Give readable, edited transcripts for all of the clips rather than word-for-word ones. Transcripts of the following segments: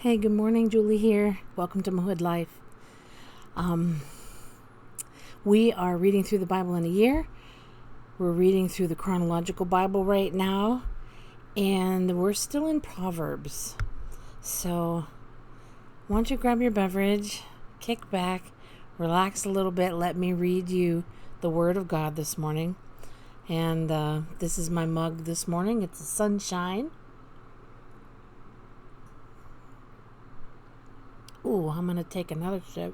Hey, good morning, Julie here. Welcome to Mahood Life. We are reading through the Bible in a year. We're reading through the Chronological Bible right now, and we're still in Proverbs. So, why don't you grab your beverage, kick back, relax a little bit, let me read you the Word of God this morning. And this is my mug this morning. It's a sunshine. Ooh, I'm going to take another sip.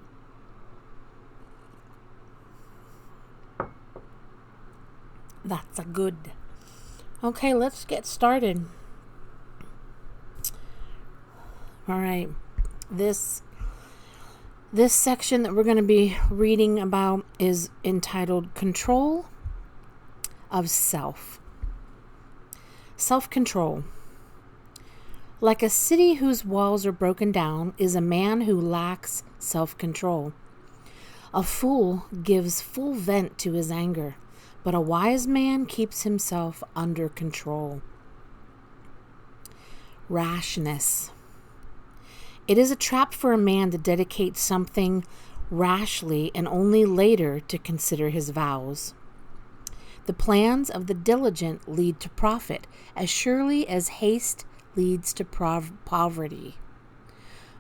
That's a good. Okay, let's get started. All right. This section that we're going to be reading about is entitled Control of Self. Self-control. Like a city whose walls are broken down is a man who lacks self-control. A fool gives full vent to his anger, but a wise man keeps himself under control. Rashness. It is a trap for a man to dedicate something rashly and only later to consider his vows. The plans of the diligent lead to profit as surely as haste leads to poverty.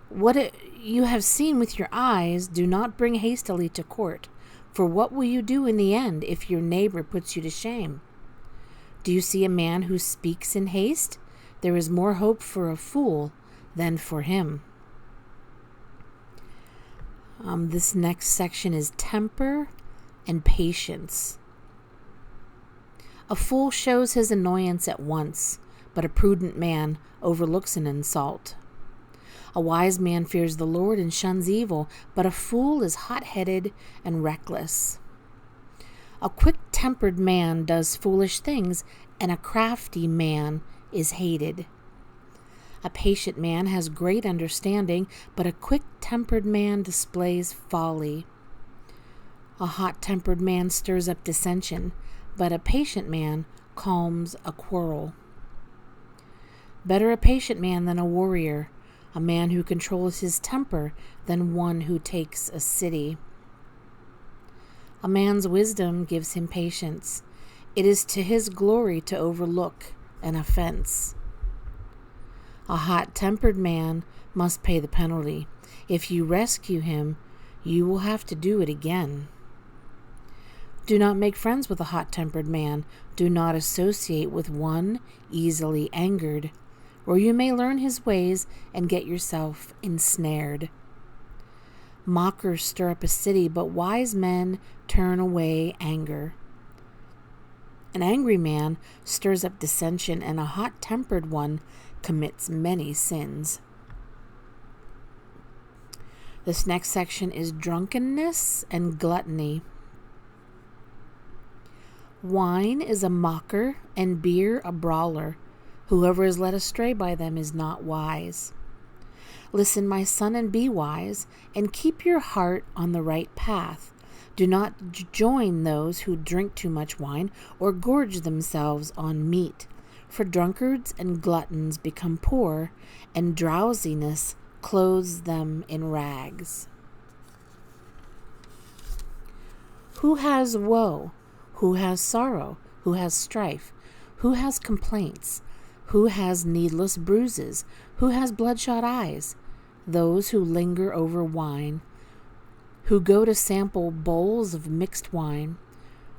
What you have seen with your eyes, do not bring hastily to court, for what will you do in the end if your neighbor puts you to shame? Do you see a man who speaks in haste? There is more hope for a fool than for him. This next section is temper and patience. A fool shows his annoyance at once, but a prudent man overlooks an insult. A wise man fears the Lord and shuns evil, but a fool is hot-headed and reckless. A quick-tempered man does foolish things, and a crafty man is hated. A patient man has great understanding, but a quick-tempered man displays folly. A hot-tempered man stirs up dissension, but a patient man calms a quarrel. Better a patient man than a warrior, a man who controls his temper than one who takes a city. A man's wisdom gives him patience. It is to his glory to overlook an offense. A hot-tempered man must pay the penalty. If you rescue him, you will have to do it again. Do not make friends with a hot-tempered man. Do not associate with one easily angered, or you may learn his ways and get yourself ensnared. Mockers stir up a city, but wise men turn away anger. An angry man stirs up dissension, and a hot-tempered one commits many sins. This next section is drunkenness and gluttony. Wine is a mocker, and beer a brawler. Whoever is led astray by them is not wise. Listen, my son, and be wise, and keep your heart on the right path. Do not join those who drink too much wine or gorge themselves on meat, for drunkards and gluttons become poor, and drowsiness clothes them in rags. Who has woe? Who has sorrow? Who has strife? Who has complaints? Who has needless bruises? Who has bloodshot eyes? Those who linger over wine, who go to sample bowls of mixed wine.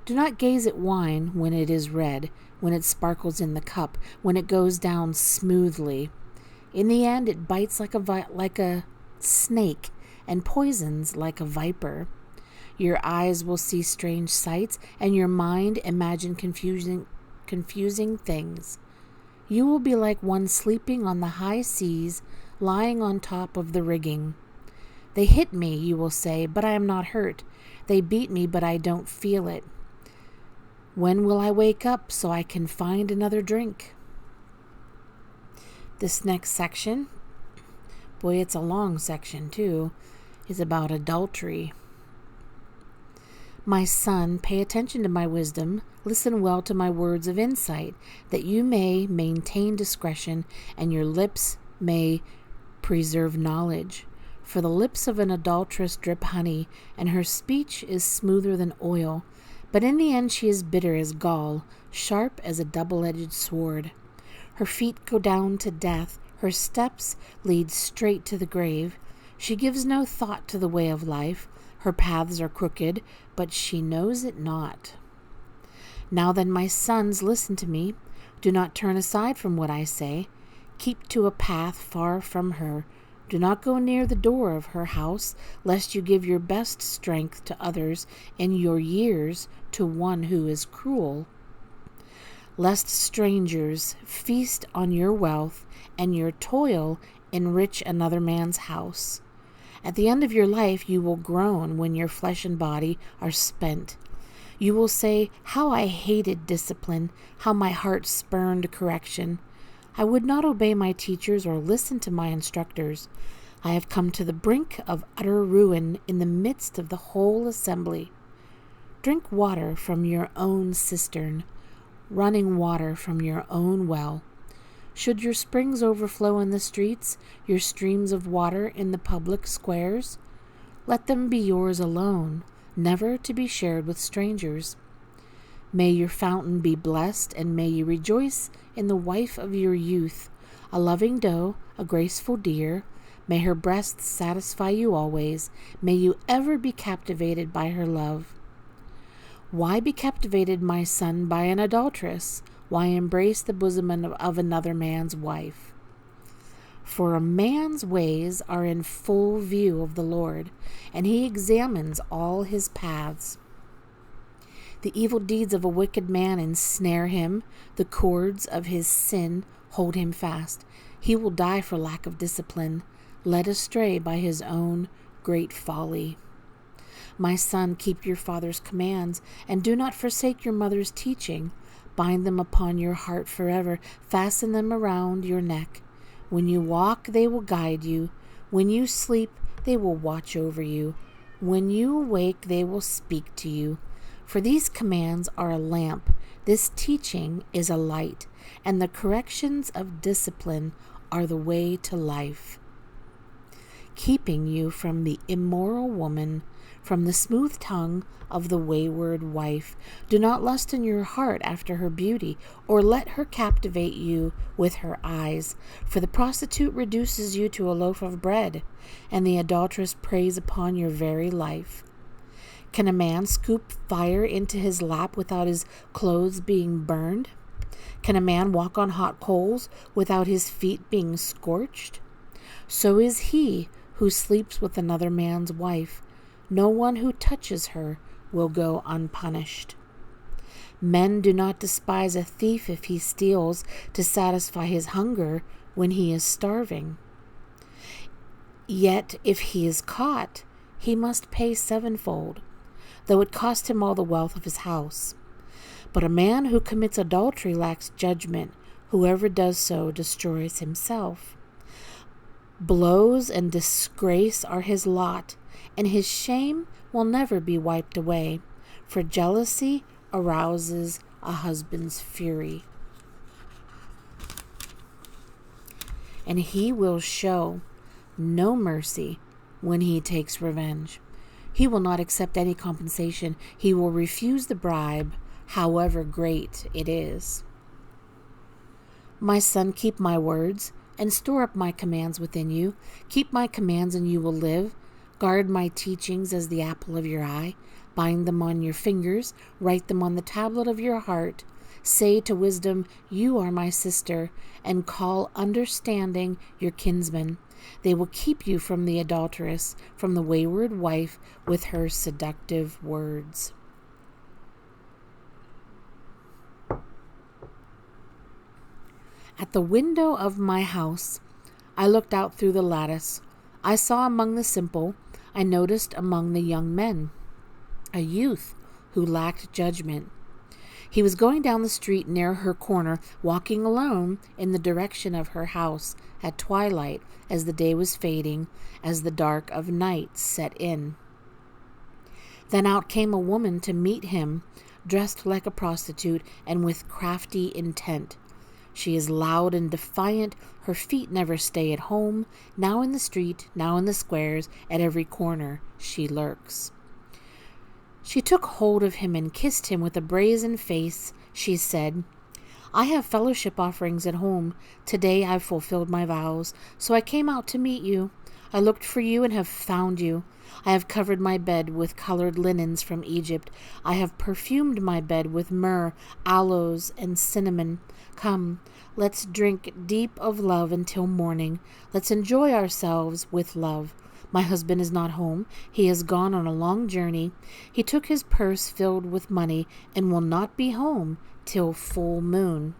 Do not gaze at wine when it is red, when it sparkles in the cup, when it goes down smoothly. In the end, it bites like a snake and poisons like a viper. Your eyes will see strange sights, and your mind imagine confusing things. You will be like one sleeping on the high seas, lying on top of the rigging. They hit me, you will say, but I am not hurt. They beat me, but I don't feel it. When will I wake up so I can find another drink? This next section, boy, it's a long section too, is about adultery. My son, pay attention to my wisdom, listen well to my words of insight, that you may maintain discretion and your lips may Preserve knowledge, for the lips of an adulteress drip honey, and her speech is smoother than oil. But in the end she is bitter as gall, sharp as a double-edged sword. Her feet go down to death, her steps lead straight to the grave. She gives no thought to the way of life. Her paths are crooked, but she knows it not. Now then, my sons, listen to me. Do not turn aside from what I say. Keep to a path far from her. Do not go near the door of her house, lest you give your best strength to others and your years to one who is cruel. Lest strangers feast on your wealth and your toil enrich another man's house. At the end of your life you will groan when your flesh and body are spent. You will say, "How I hated discipline, how my heart spurned correction. I would not obey my teachers or listen to my instructors. I have come to the brink of utter ruin in the midst of the whole assembly." Drink water from your own cistern, running water from your own well. Should your springs overflow in the streets, your streams of water in the public squares? Let them be yours alone, never to be shared with strangers. May your fountain be blessed, and may you rejoice in the wife of your youth, a loving doe, a graceful deer. May her breasts satisfy you always. May you ever be captivated by her love. Why be captivated, my son, by an adulteress? Why embrace the bosom of another man's wife? For a man's ways are in full view of the Lord, and he examines all his paths. The evil deeds of a wicked man ensnare him. The cords of his sin hold him fast. He will die for lack of discipline, led astray by his own great folly. My son, keep your father's commands, and do not forsake your mother's teaching. Bind them upon your heart forever. Fasten them around your neck. When you walk, they will guide you. When you sleep, they will watch over you. When you awake, they will speak to you. For these commands are a lamp, this teaching is a light, and the corrections of discipline are the way to life, keeping you from the immoral woman, from the smooth tongue of the wayward wife. Do not lust in your heart after her beauty, or let her captivate you with her eyes. For the prostitute reduces you to a loaf of bread, and the adulteress preys upon your very life. Can a man scoop fire into his lap without his clothes being burned? Can a man walk on hot coals without his feet being scorched? So is he who sleeps with another man's wife. No one who touches her will go unpunished. Men do not despise a thief if he steals to satisfy his hunger when he is starving. Yet if he is caught, he must pay sevenfold, though it cost him all the wealth of his house. But a man who commits adultery lacks judgment. Whoever does so destroys himself. Blows and disgrace are his lot, and his shame will never be wiped away, for jealousy arouses a husband's fury, and he will show no mercy when he takes revenge. He will not accept any compensation. He will refuse the bribe, however great it is. My son, keep my words and store up my commands within you. Keep my commands and you will live. Guard my teachings as the apple of your eye. Bind them on your fingers. Write them on the tablet of your heart. Say to wisdom, "You are my sister," and call understanding your kinsman. They will keep you from the adulteress, from the wayward wife with her seductive words. At the window of my house, I looked out through the lattice. I saw among the simple, I noticed among the young men, a youth who lacked judgment. He was going down the street near her corner, walking alone in the direction of her house at twilight, as the day was fading, as the dark of night set in. Then out came a woman to meet him, dressed like a prostitute and with crafty intent. She is loud and defiant. Her feet never stay at home. Now in the street, now in the squares, at every corner she lurks. She took hold of him and kissed him with a brazen face. She said, I have fellowship offerings at home. Today I've fulfilled my vows, so I came out to meet you. I looked for you and have found you. I have covered my bed with colored linens from Egypt. I have perfumed my bed with myrrh, aloes, and cinnamon. Come, let's drink deep of love until morning. Let's enjoy ourselves with love. My husband is not home. He has gone on a long journey. He took his purse filled with money and will not be home till full moon.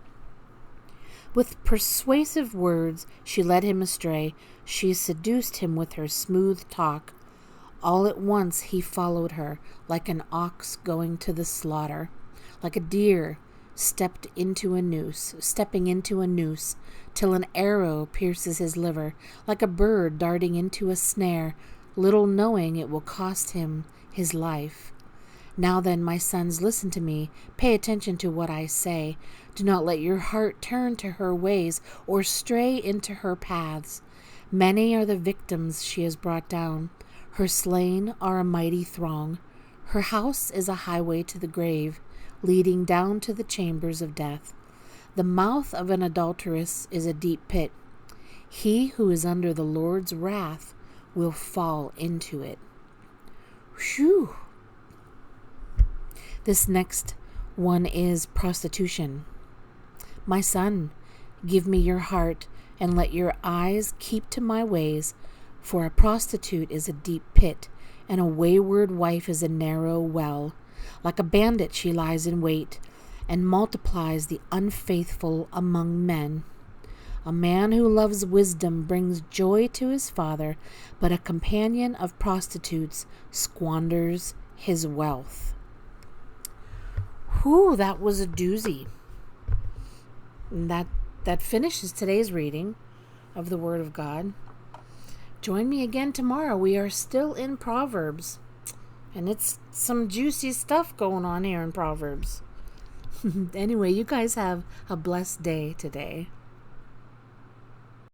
With persuasive words, she led him astray. She seduced him with her smooth talk. All at once he followed her, like an ox going to the slaughter, like a deer stepping into a noose, till an arrow pierces his liver, like a bird darting into a snare, little knowing it will cost him his life. Now then, my sons, listen to me. Pay attention to what I say. Do not let your heart turn to her ways or stray into her paths. Many are the victims she has brought down. Her slain are a mighty throng. Her house is a highway to the grave, leading down to the chambers of death. The mouth of an adulteress is a deep pit. He who is under the Lord's wrath will fall into it. Whew. This next one is prostitution. My son, give me your heart and let your eyes keep to my ways, for a prostitute is a deep pit, and a wayward wife is a narrow well. Like a bandit she lies in wait, and multiplies the unfaithful among men. A man who loves wisdom brings joy to his father, but a companion of prostitutes squanders his wealth. Whew, that was a doozy. And that finishes today's reading of the Word of God. Join me again tomorrow. We are still in Proverbs. And it's some juicy stuff going on here in Proverbs. Anyway, you guys have a blessed day today.